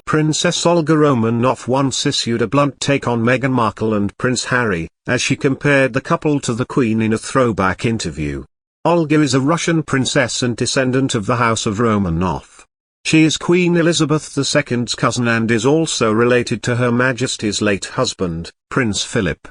Princess Olga Romanov once issued a blunt take on Meghan Markle and Prince Harry, as she compared the couple to the Queen in a throwback interview. Olga is a Russian princess and descendant of the House of Romanov. She is Queen Elizabeth II's cousin and is also related to Her Majesty's late husband, Prince Philip.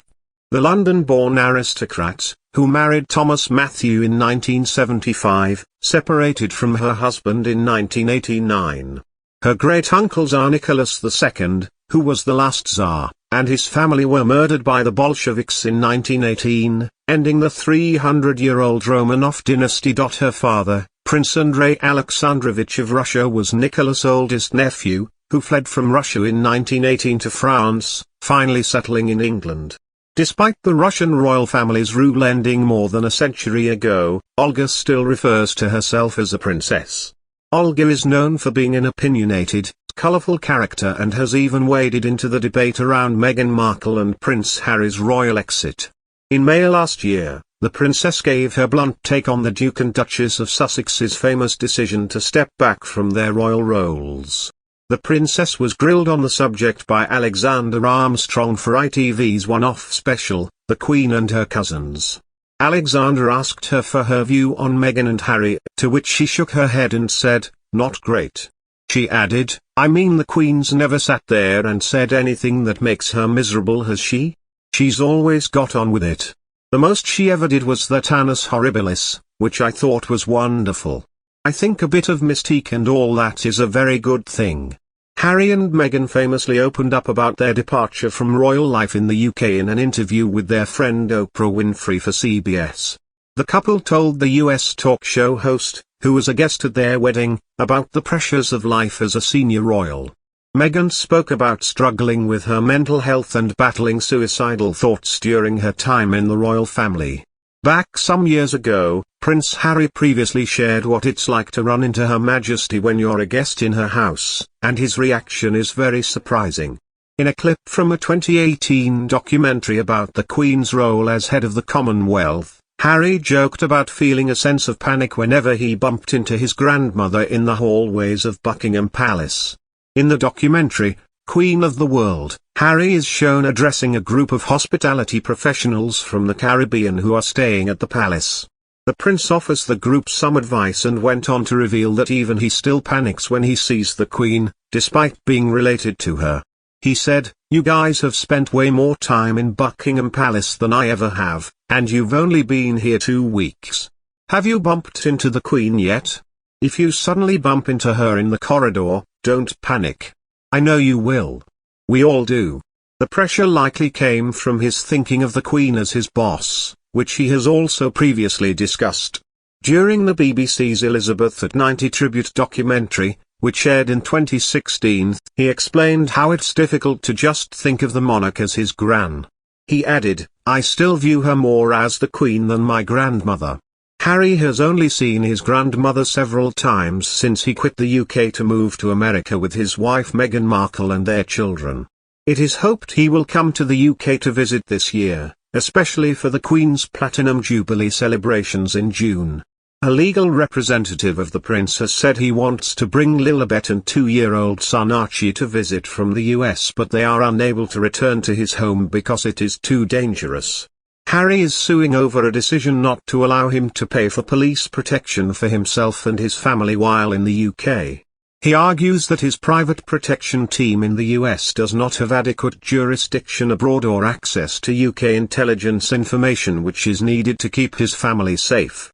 The London-born aristocrat, who married Thomas Mathew in 1975, separated from her husband in 1989. Her great-uncle Tsar Nicholas II, who was the last Tsar, and his family were murdered by the Bolsheviks in 1918, ending the 300-year-old Romanov dynasty. Her father, Prince Andrei Alexandrovich of Russia, was Nicholas' oldest nephew, who fled from Russia in 1918 to France, finally settling in England. Despite the Russian royal family's rule ending more than a century ago, Olga still refers to herself as a princess. Olga is known for being an opinionated, colorful character and has even waded into the debate around Meghan Markle and Prince Harry's royal exit. In May last year, the princess gave her blunt take on the Duke and Duchess of Sussex's famous decision to step back from their royal roles. The princess was grilled on the subject by Alexander Armstrong for ITV's one-off special, The Queen and Her Cousins. Alexander asked her for her view on Meghan and Harry, to which she shook her head and said, "Not great." She added, "I mean, the Queen's never sat there and said anything that makes her miserable, has she? She's always got on with it. The most she ever did was that Annus Horribilis, which I thought was wonderful. I think a bit of mystique and all that is a very good thing." Harry and Meghan famously opened up about their departure from royal life in the UK in an interview with their friend Oprah Winfrey for CBS. The couple told the US talk show host, who was a guest at their wedding, about the pressures of life as a senior royal. Meghan spoke about struggling with her mental health and battling suicidal thoughts during her time in the royal family. Back some years ago, Prince Harry previously shared what it's like to run into Her Majesty when you're a guest in her house, and his reaction is very surprising. In a clip from a 2018 documentary about the Queen's role as head of the Commonwealth, Harry joked about feeling a sense of panic whenever he bumped into his grandmother in the hallways of Buckingham Palace. In the documentary, Queen of the World, Harry is shown addressing a group of hospitality professionals from the Caribbean who are staying at the palace. The prince offers the group some advice and went on to reveal that even he still panics when he sees the Queen, despite being related to her. He said, "You guys have spent way more time in Buckingham Palace than I ever have, and you've only been here 2 weeks. Have you bumped into the Queen yet? If you suddenly bump into her in the corridor, don't panic. I know you will. We all do." The pressure likely came from his thinking of the Queen as his boss, which he has also previously discussed. During the BBC's Elizabeth at 90 tribute documentary, which aired in 2016, he explained how it's difficult to just think of the monarch as his gran. He added, "I still view her more as the Queen than my grandmother." Harry has only seen his grandmother several times since he quit the UK to move to America with his wife Meghan Markle and their children. It is hoped he will come to the UK to visit this year, especially for the Queen's Platinum Jubilee celebrations in June. A legal representative of the prince has said he wants to bring Lilibet and 2-year-old son Archie to visit from the US, but they are unable to return to his home because it is too dangerous. Harry is suing over a decision not to allow him to pay for police protection for himself and his family while in the UK. He argues that his private protection team in the US does not have adequate jurisdiction abroad or access to UK intelligence information which is needed to keep his family safe.